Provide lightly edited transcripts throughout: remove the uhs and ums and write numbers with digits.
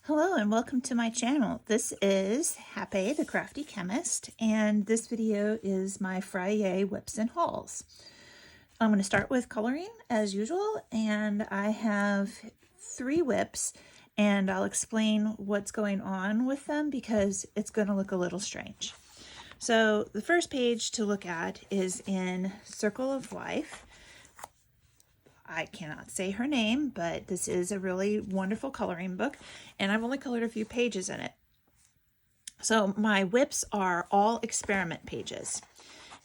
Hello and welcome to my channel. This is Happy the Crafty Chemist, and this video is my Friyay whips and hauls. I'm going to start with coloring as usual, and I have 3 whips, and I'll explain what's going on with them because it's going to look a little strange. So the first page to look at is in Circle of Life. I cannot say her name, but this is a really wonderful coloring book, and I've only colored a few pages in it. So my whips are all experiment pages,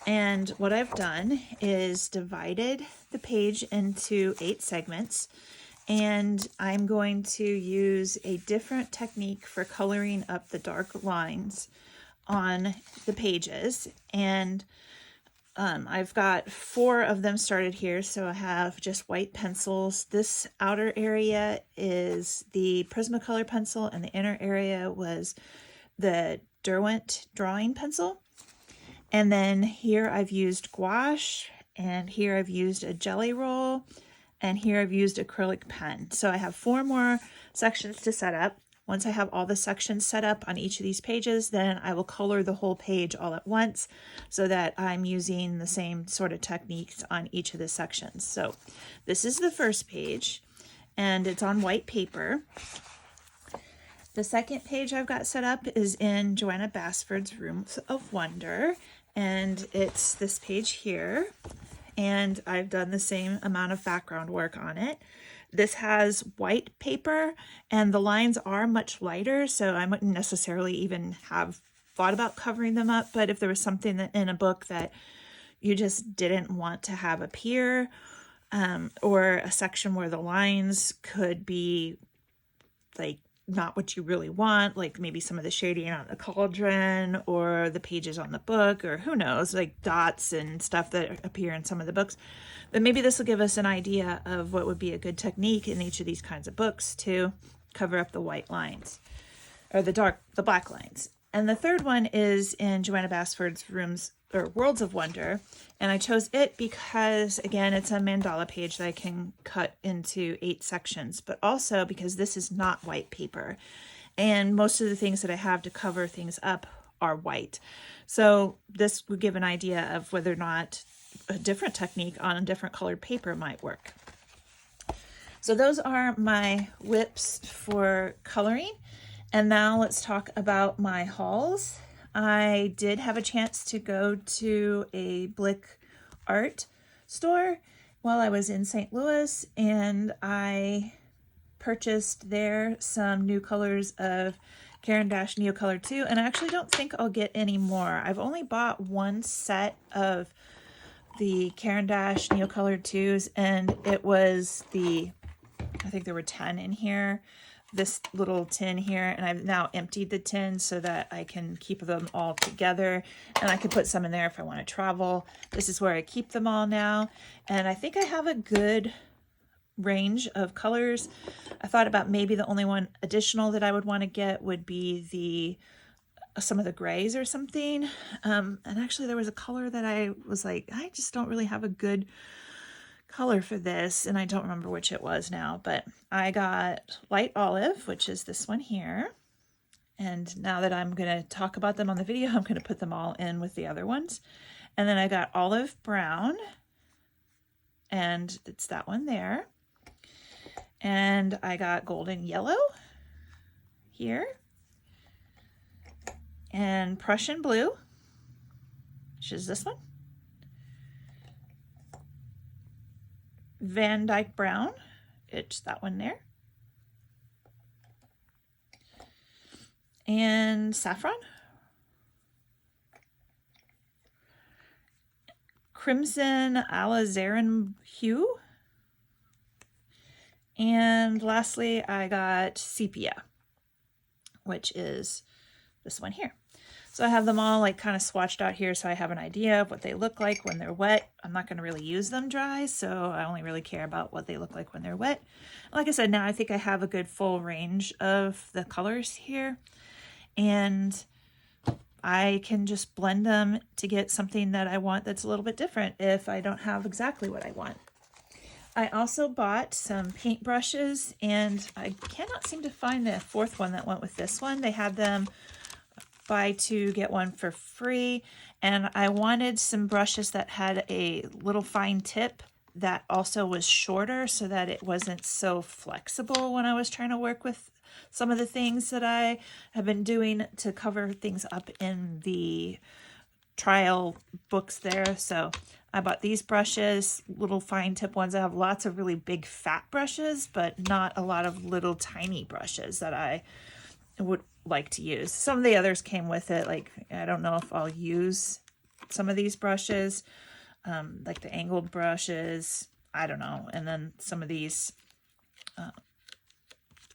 and what I've done is divided the page into 8 segments, and I'm going to use a different technique for coloring up the dark lines on the pages. And I've got 4 of them started here, so I have just white pencils. This outer area is the Prismacolor pencil, and the inner area was the Derwent drawing pencil. And then here I've used gouache, and here I've used a jelly roll, and here I've used acrylic pen. So I have 4 more sections to set up. Once I have all the sections set up on each of these pages, then I will color the whole page all at once so that I'm using the same sort of techniques on each of the sections. So this is the first page, and it's on white paper. The second page I've got set up is in Joanna Basford's Rooms of Wonder, and it's this page here, and I've done the same amount of background work on it. This has white paper, and the lines are much lighter, so I wouldn't necessarily even have thought about covering them up, but if there was something that in a book that you just didn't want to have appear, or a section where the lines could be like not what you really want, like maybe some of the shading on the cauldron or the pages on the book, or who knows, like dots and stuff that appear in some of the books. But maybe this will give us an idea of what would be a good technique in each of these kinds of books to cover up the white lines or the black lines. And the third one is in Joanna Basford's Worlds of Wonder, and I chose it because, again, it's a mandala page that I can cut into 8 sections, but also because this is not white paper, and most of the things that I have to cover things up are white. So this would give an idea of whether or not a different technique on a different colored paper might work. So those are my whips for coloring. And now let's talk about my hauls. I did have a chance to go to a Blick art store while I was in St. Louis, and I purchased there some new colors of Caran d'Ache Neocolor 2, and I actually don't think I'll get any more. I've only bought 1 set of the Caran d'Ache Neocolor 2s, and it was I think there were 10 in here, this little tin here, and I've now emptied the tin so that I can keep them all together, and I could put some in there if I want to travel. This is where I keep them all now, and I think I have a good range of colors. I thought about maybe the only one additional that I would want to get would be some of the grays or something, and actually there was a color that I was like, I just don't really have a good color for this, and I don't remember which it was now, but I got light olive, which is this one here, and now that I'm going to talk about them on the video, I'm going to put them all in with the other ones. And then I got olive brown, and it's that one there, and I got golden yellow here, and Prussian blue, which is this one, Van Dyke brown, it's that one there, and saffron, crimson alizarin hue, and lastly I got sepia, which is this one here. So I have them all like kind of swatched out here so I have an idea of what they look like when they're wet. I'm not going to really use them dry, so I only really care about what they look like when they're wet. Like I said, now I think I have a good full range of the colors here, and I can just blend them to get something that I want that's a little bit different if I don't have exactly what I want. I also bought some paint brushes, and I cannot seem to find the fourth one that went with this one. They had them buy two, get one for free, and I wanted some brushes that had a little fine tip that also was shorter so that it wasn't so flexible when I was trying to work with some of the things that I have been doing to cover things up in the trial books there. So I bought these brushes, little fine tip ones. I have lots of really big fat brushes, but not a lot of little tiny brushes that I would like to use. Some of the others came with it. Like, I don't know if I'll use some of these brushes, like the angled brushes. I don't know. And then some of these, I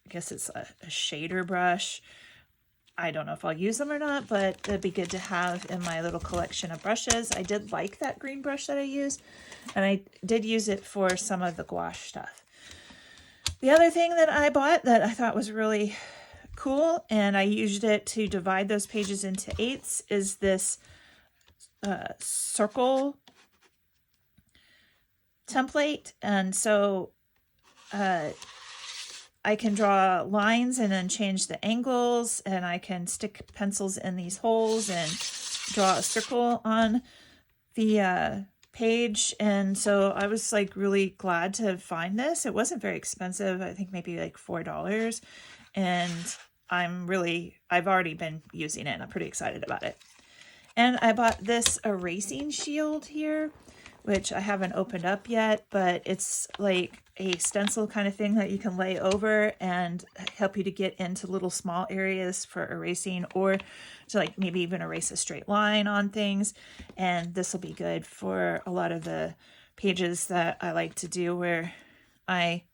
guess it's a shader brush. I don't know if I'll use them or not, but it'd be good to have in my little collection of brushes. I did like that green brush that I used, and I did use it for some of the gouache stuff. The other thing that I bought that I thought was really cool, and I used it to divide those pages into 8ths, is this circle template. And so I can draw lines and then change the angles, and I can stick pencils in these holes and draw a circle on the page. And so I was like really glad to find this. It wasn't very expensive. I think maybe like $4. And I've already been using it, and I'm pretty excited about it. And I bought this erasing shield here, which I haven't opened up yet, but it's like a stencil kind of thing that you can lay over and help you to get into little small areas for erasing, or to like maybe even erase a straight line on things. And this will be good for a lot of the pages that I like to do where I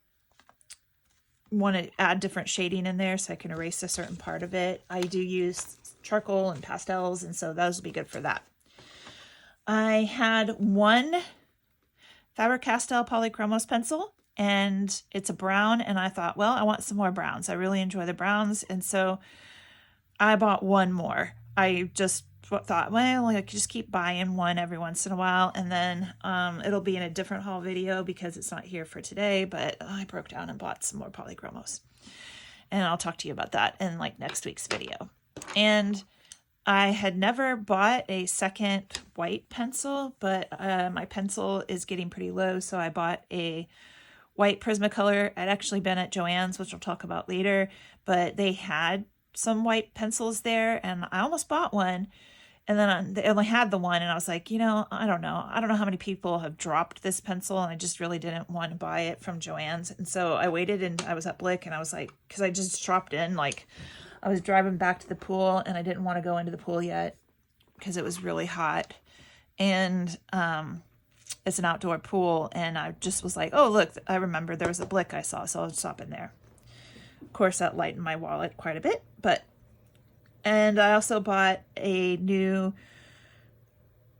want to add different shading in there so I can erase a certain part of it. I do use charcoal and pastels, and so those will be good for that. I had one Faber-Castell Polychromos pencil, and it's a brown, and I thought, well, I want some more browns. I really enjoy the browns, and so I bought one more. I just thought, well, I could just keep buying one every once in a while, and then it'll be in a different haul video because it's not here for today, but I broke down and bought some more Polychromos, and I'll talk to you about that in like next week's video. And I had never bought a second white pencil, but my pencil is getting pretty low, so I bought a white Prismacolor. I'd actually been at Joann's, which I'll talk about later, but they had some white pencils there, and I almost bought one, and then they only had the one, and I was like, I don't know how many people have dropped this pencil, and I just really didn't want to buy it from Joann's. And so I waited, and I was at Blick, and I was like, because I just dropped in, like, I was driving back to the pool, and I didn't want to go into the pool yet because it was really hot, and it's an outdoor pool, and I just was like, oh, look, I remember there was a Blick I saw, so I'll stop in there. Of course, that lightened my wallet quite a bit, and I also bought a new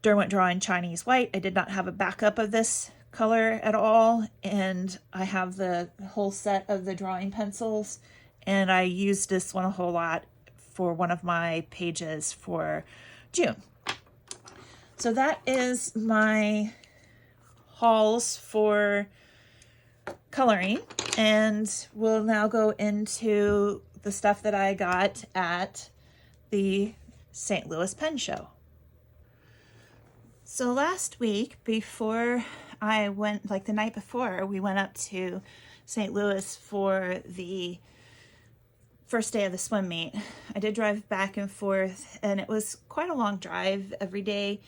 Derwent Drawing Chinese White. I did not have a backup of this color at all, and I have the whole set of the drawing pencils, and I used this one a whole lot for one of my pages for June. So that is my hauls for coloring, and we'll now go into the stuff that I got at the St. Louis Pen Show. So last week, before I went, like the night before, we went up to St. Louis for the first day of the swim meet. I did drive back and forth, and it was quite a long drive every day,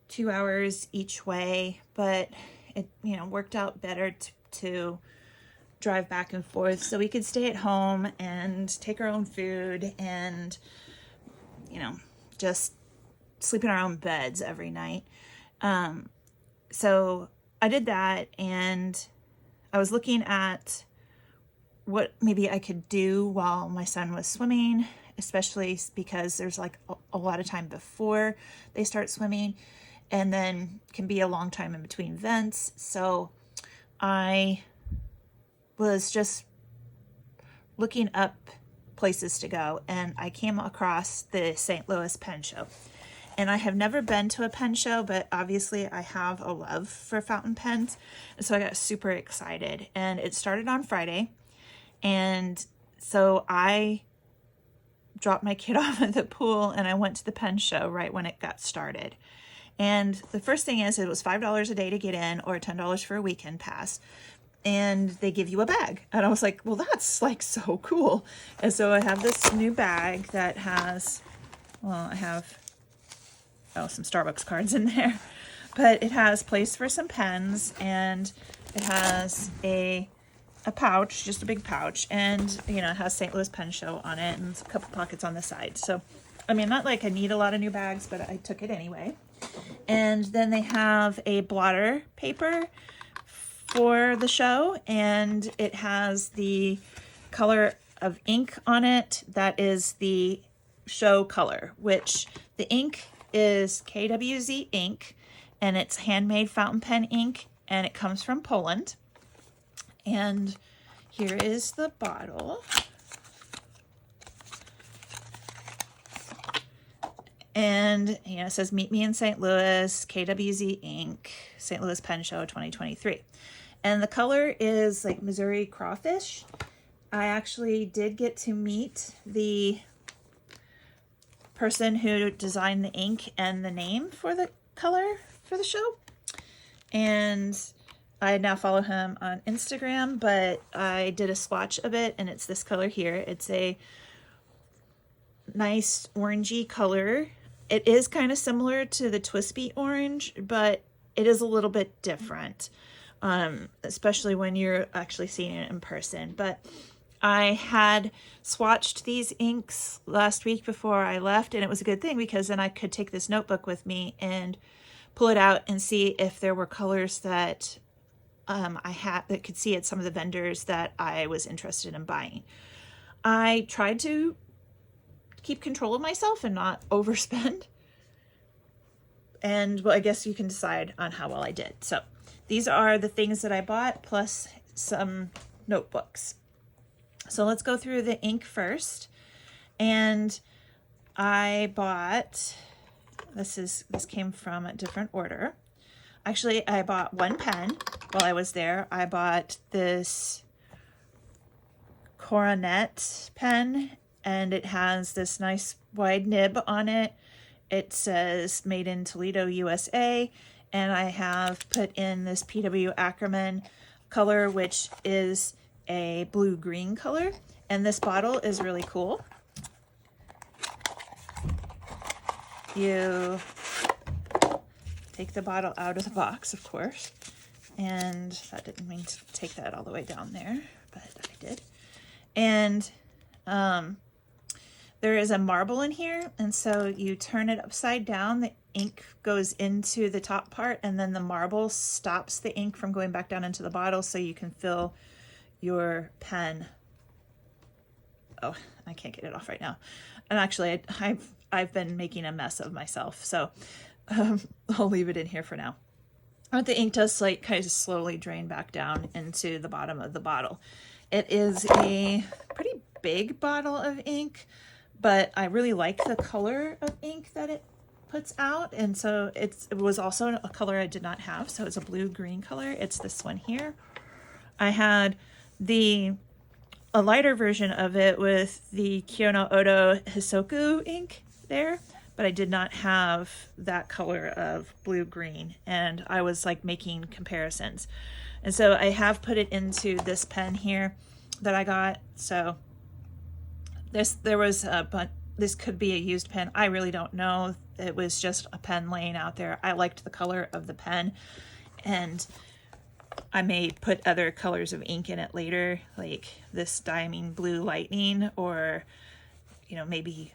2 hours each way, but it worked out better to drive back and forth so we could stay at home and take our own food and just sleep in our own beds every night. So I did that, and I was looking at what maybe I could do while my son was swimming, especially because there's like a lot of time before they start swimming, and then can be a long time in between events. So I was just looking up places to go, and I came across the St. Louis Pen Show. And I have never been to a pen show, but obviously I have a love for fountain pens. And so I got super excited. And it started on Friday. And so I dropped my kid off at the pool and I went to the pen show right when it got started. And the first thing is, it was $5 a day to get in, or $10 for a weekend pass. And they give you a bag. And I was like, well, that's like so cool. And so I have this new bag that has, well, I have, oh, some Starbucks cards in there. But it has place for some pens, and it has a pouch, just a big pouch. And, you know, it has St. Louis Pen Show on it and a couple pockets on the side. So, I mean, not like I need a lot of new bags, but I took it anyway. And then they have a blotter paper for the show, and it has the color of ink on it that is the show color, which the ink is KWZ ink, and it's handmade fountain pen ink, and it comes from Poland. And here is the bottle. And, you know, it says, meet me in St. Louis, KWZ ink, St. Louis Pen Show 2023. And the color is like Missouri crawfish. I actually did get to meet the person who designed the ink and the name for the color for the show. And I now follow him on Instagram, but I did a swatch of it, and it's this color here. It's a nice orangey color. It is kind of similar to the Twispy orange, but it is a little bit different, especially when you're actually seeing it in person. But I had swatched these inks last week before I left, and it was a good thing because then I could take this notebook with me and pull it out and see if there were colors that I had that could see at some of the vendors that I was interested in buying. I tried to keep control of myself and not overspend. And well, I guess you can decide on how well I did. So these are the things that I bought, plus some notebooks. So let's go through the ink first. And I bought, this came from a different order. Actually, I bought one pen while I was there. I bought this Coronet pen, and it has this nice wide nib on it. It says made in Toledo, USA. And I have put in this PW Ackerman color, which is a blue-green color. And this bottle is really cool. You take the bottle out of the box, of course. And I didn't mean to take that all the way down there, but I did. And there is a marble in here, and so you turn it upside down, the ink goes into the top part, and then the marble stops the ink from going back down into the bottle so you can fill your pen. Oh, I can't get it off right now. And actually, I've been making a mess of myself, so I'll leave it in here for now. But the ink does like kind of slowly drain back down into the bottom of the bottle. It is a pretty big bottle of ink, but I really like the color of ink that it puts out. And so it was also a color I did not have. So it's a blue-green color. It's this one here. I had a lighter version of it with the Kiyono Odo Hisoku ink there, but I did not have that color of blue-green. And I was like making comparisons. And so I have put it into this pen here that I got. So this could be a used pen. I really don't know. It was just a pen laying out there. I liked the color of the pen, and I may put other colors of ink in it later, like this Diamine Blue Lightning, or, you know, maybe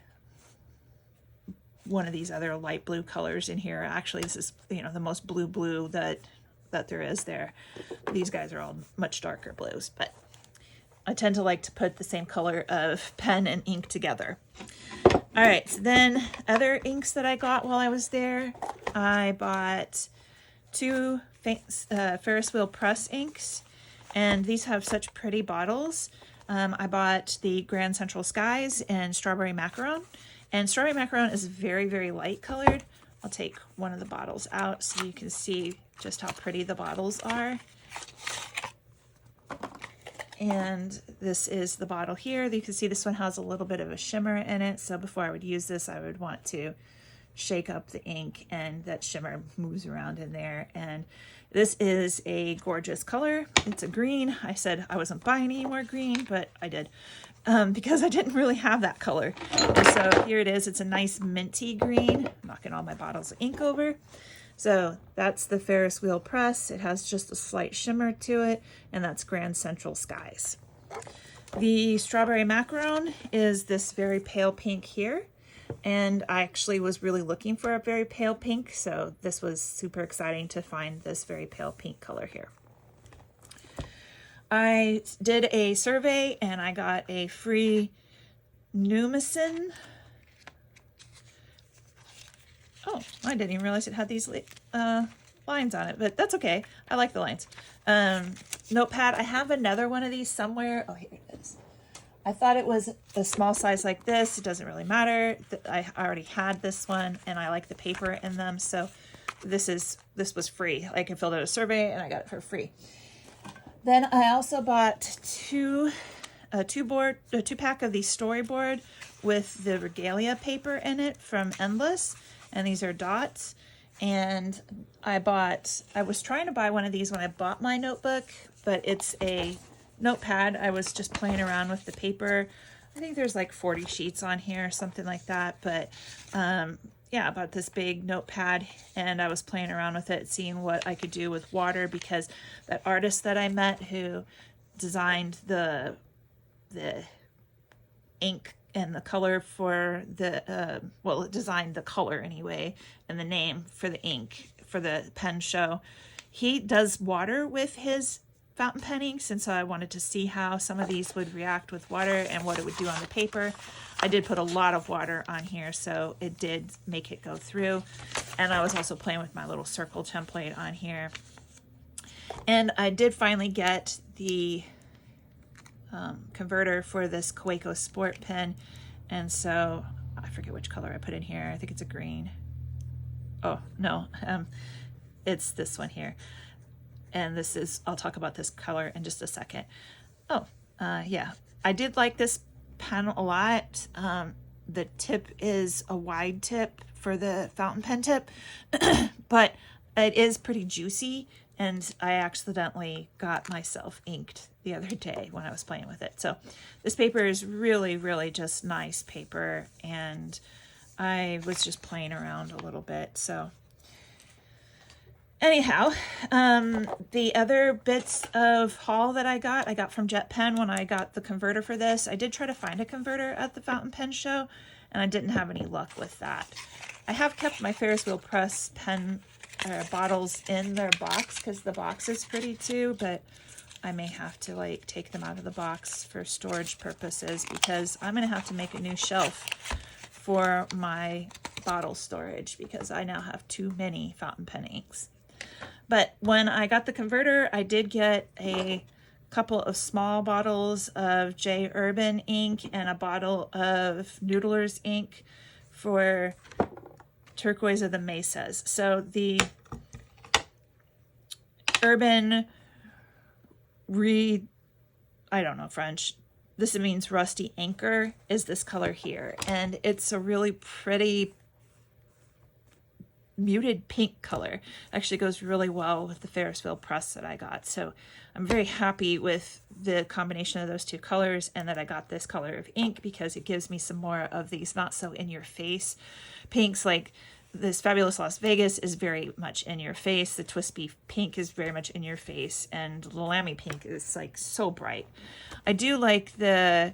one of these other light blue colors in here. Actually, this is, you know, the most blue that there is there. These guys are all much darker blues, but I tend to like to put the same color of pen and ink together. All right, so then other inks that I got while I was there, I bought two Ferris wheel press inks, and these have such pretty bottles. I bought the Grand Central Skies and Strawberry Macaron, and Strawberry Macaron is very, very light colored, I'll take one of the bottles out so you can see just how pretty the bottles are. And this is the bottle here. You can see this one has a little bit of a shimmer in it. So before I would use this, I would want to shake up the ink, and that shimmer moves around in there. And this is a gorgeous color. It's a green. I said I wasn't buying any more green, but I did because I didn't really have that color. And so here it is. It's a nice minty green. I'm knocking all my bottles of ink over. So that's the Ferris wheel press. It has just a slight shimmer to it, and that's Grand Central Skies. The strawberry macaron is this very pale pink here, and I actually was really looking for a very pale pink, so this was super exciting to find this very pale pink color here. I did a survey and I got a free Numicin. Oh, I didn't even realize it had these lines on it, but that's okay. I like the lines. Notepad. I have another one of these somewhere. Oh, here it is. I thought it was a small size like this. It doesn't really matter. I already had this one, and I like the paper in them, so this was free. Like, I filled out a survey and I got it for free. Then I also bought two pack of the storyboard with the regalia paper in it from Endless. And these are dots. And I was trying to buy one of these when I bought my notebook, but it's a notepad. I was just playing around with the paper. I think there's like 40 sheets on here, something like that. But yeah, I bought this big notepad and I was playing around with it, seeing what I could do with water, because that artist that I met who designed the ink and the color for the, well, it designed the color anyway, and the name for the ink for the pen show. He does water with his fountain pen inks, and so I wanted to see how some of these would react with water and what it would do on the paper. I did put a lot of water on here, so it did make it go through. And I was also playing with my little circle template on here. And I did finally get the converter for this Kaweco Sport pen, and so I forget which color I put in here. I think it's a green. Oh no, it's this one here, and this is, I'll talk about this color in just a second. Oh yeah, I did like this pen a lot. The tip is a wide tip for the fountain pen tip, but it is pretty juicy, and I accidentally got myself inked the other day when I was playing with it. So this paper is really, really just nice paper, and I was just playing around a little bit. So anyhow, the other bits of haul that I got from Jet Pen when I got the converter for this. I did try to find a converter at the fountain pen show, and I didn't have any luck with that. I have kept my Ferris wheel press pen bottles in their box because the box is pretty too, but I may have to like take them out of the box for storage purposes, because I'm going to have to make a new shelf for my bottle storage because I now have too many fountain pen inks. But when I got the converter, I did get a couple of small bottles of J. Urban ink and a bottle of Noodler's ink for Turquoise of the Mesas. So the Urban I don't know French. This means rusty anchor is this color here. And it's a really pretty muted pink color. Actually goes really well with the Ferris wheel press that I got. So I'm very happy with the combination of those two colors, and that I got this color of ink because it gives me some more of these not so in your face pinks. Like this Fabulous Las Vegas is very much in your face. The Twispy pink is very much in your face, and the Lamy pink is like so bright. I do like the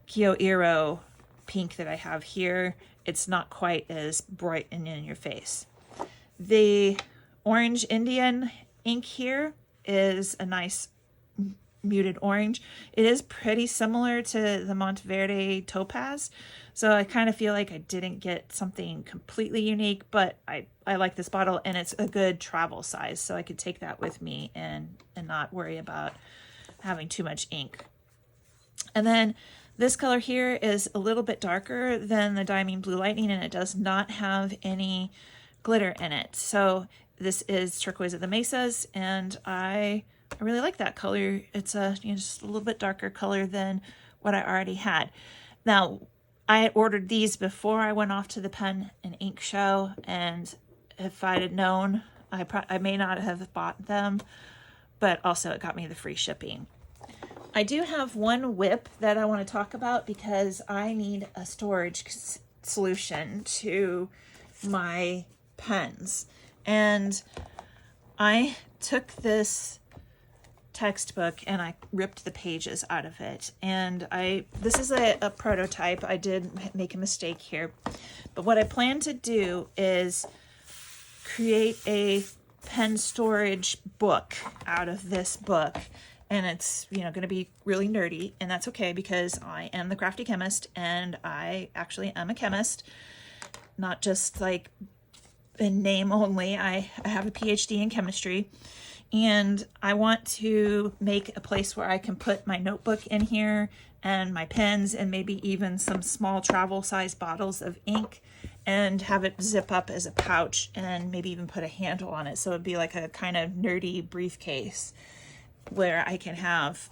Kyoiro pink that I have here. It's not quite as bright and in your face. The Orange Indian ink here is a nice muted orange. It is pretty similar to the Monteverde Topaz, so I kind of feel like I didn't get something completely unique, but I like this bottle, and it's a good travel size, so I could take that with me and not worry about having too much ink. And then this color here is a little bit darker than the Diamond Blue Lightning, and it does not have any glitter in it. So this is Turquoise of the Mesas, and I really like that color. It's a just a little bit darker color than what I already had. Now, I had ordered these before I went off to the pen and ink show, and if I'd have known, I may not have bought them, but also it got me the free shipping. I do have one whip that I want to talk about because I need a storage solution to my pens. And I took this textbook and I ripped the pages out of it. And this is a prototype. I did make a mistake here. But what I plan to do is create a pen storage book out of this book. And it's, going to be really nerdy, and that's okay because I am the crafty chemist, and I actually am a chemist, not just like in name only. I have a PhD in chemistry, and I want to make a place where I can put my notebook in here and my pens and maybe even some small travel size bottles of ink and have it zip up as a pouch and maybe even put a handle on it. So it'd be like a kind of nerdy briefcase where I can have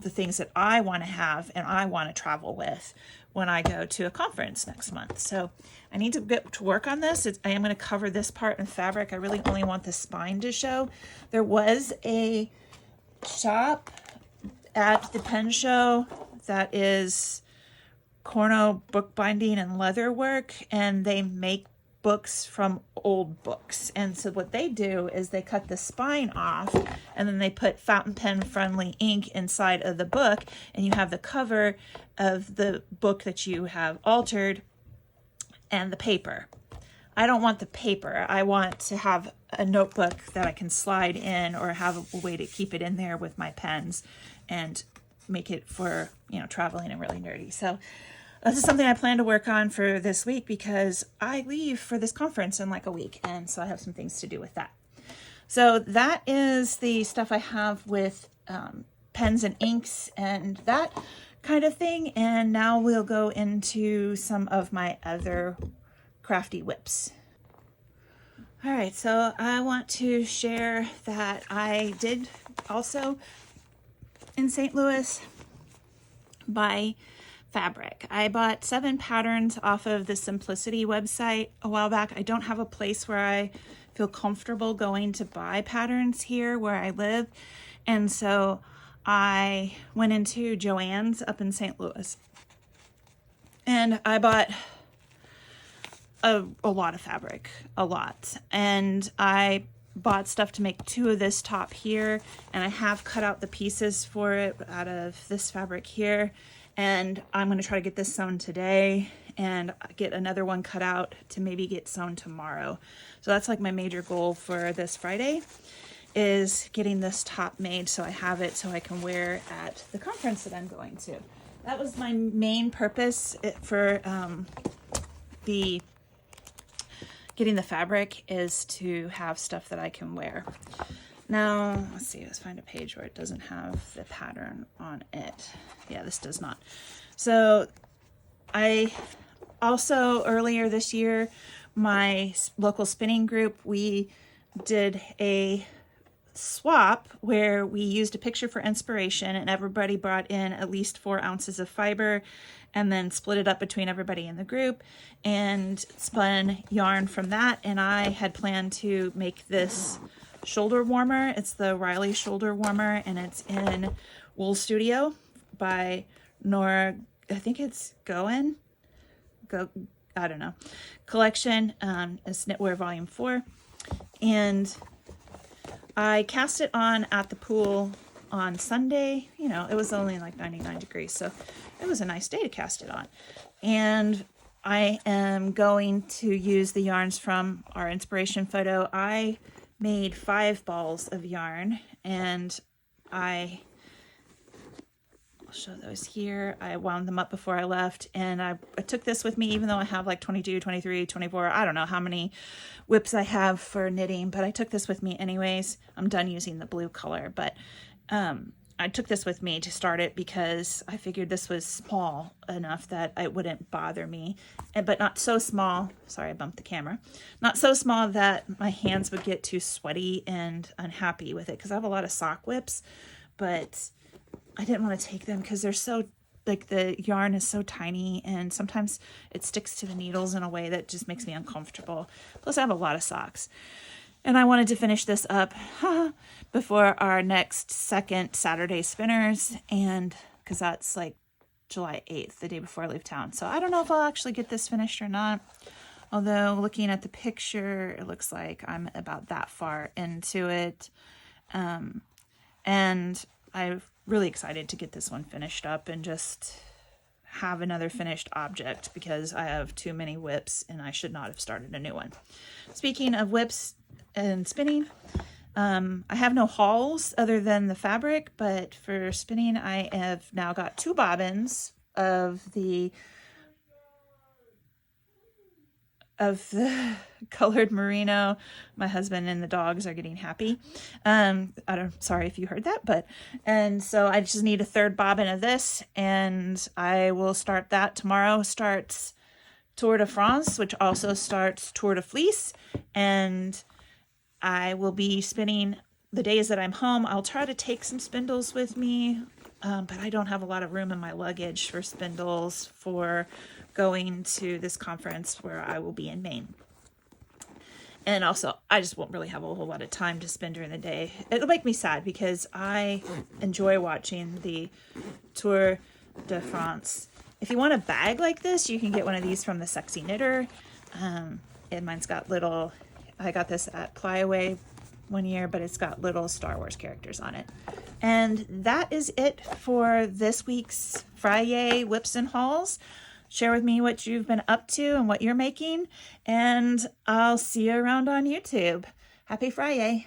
the things that I want to have and I want to travel with when I go to a conference next month. So I need to get to work on this. I am going to cover this part in fabric. I really only want the spine to show. There was a shop at the pen show that is Corno bookbinding and leatherwork, and they make books from old books. And so what they do is they cut the spine off and then they put fountain pen friendly ink inside of the book, and you have the cover of the book that you have altered and the paper. I don't want the paper. I want to have a notebook that I can slide in or have a way to keep it in there with my pens and make it for, traveling and really nerdy. So this is something I plan to work on for this week because I leave for this conference in like a week. And so I have some things to do with that. So that is the stuff I have with pens and inks and that kind of thing. And now we'll go into some of my other crafty whips. All right, so I want to share that I did also in St. Louis buy fabric. I bought 7 patterns off of the Simplicity website a while back. I don't have a place where I feel comfortable going to buy patterns here where I live. And so I went into Joann's up in St. Louis. And I bought a lot of fabric, a lot. And I bought stuff to make 2 of this top here. And I have cut out the pieces for it out of this fabric here. And I'm going to try to get this sewn today and get another one cut out to maybe get sewn tomorrow. So that's like my major goal for this Friday is getting this top made so I have it so I can wear at the conference that I'm going to. That was my main purpose for getting the fabric, is to have stuff that I can wear. Now, let's find a page where it doesn't have the pattern on it. Yeah, this does not. So I also, earlier this year, my local spinning group, we did a swap where we used a picture for inspiration and everybody brought in at least 4 ounces of fiber and then split it up between everybody in the group and spun yarn from that. And I had planned to make this shoulder warmer. It's the Riley shoulder warmer, and it's in Wool Studio by Nora, I think it's I don't know, collection. It's Knitwear Volume 4. And I cast it on at the pool on Sunday. It was only like 99 degrees, so it was a nice day to cast it on. And I am going to use the yarns from our inspiration photo. I made 5 balls of yarn, and I'll show those here. I wound them up before I left, and I took this with me, even though I have like 22, 23, 24, I don't know how many whips I have for knitting, but I took this with me anyways. I'm done using the blue color, but I took this with me to start it because I figured this was small enough that it wouldn't bother me, but not so small, sorry I bumped the camera, not so small that my hands would get too sweaty and unhappy with it, because I have a lot of sock whips, but I didn't want to take them because they're so, like, the yarn is so tiny and sometimes it sticks to the needles in a way that just makes me uncomfortable. Plus I have a lot of socks. And I wanted to finish this up before our next second Saturday spinners, and because that's like July 8th, the day before I leave town. So I don't know if I'll actually get this finished or not. Although looking at the picture, it looks like I'm about that far into it. And I'm really excited to get this one finished up and just have another finished object, because I have too many whips and I should not have started a new one. Speaking of whips and spinning, I have no hauls other than the fabric, but for spinning I have now got 2 bobbins of the colored merino. My husband and the dogs are getting happy. Sorry if you heard that, and so I just need a 3rd bobbin of this, and I will start that. Tomorrow starts Tour de France, which also starts Tour de Fleece, and I will be spinning the days that I'm home. I'll try to take some spindles with me, but I don't have a lot of room in my luggage for spindles for going to this conference where I will be in Maine. And also, I just won't really have a whole lot of time to spend during the day. It'll make me sad because I enjoy watching the Tour de France. If you want a bag like this, you can get one of these from the Sexy Knitter. And mine's got little, I got this at Flyaway one year, but it's got little Star Wars characters on it. And that is it for this week's Friyay Whips and Hauls. Share with me what you've been up to and what you're making, and I'll see you around on YouTube. Happy Friyay!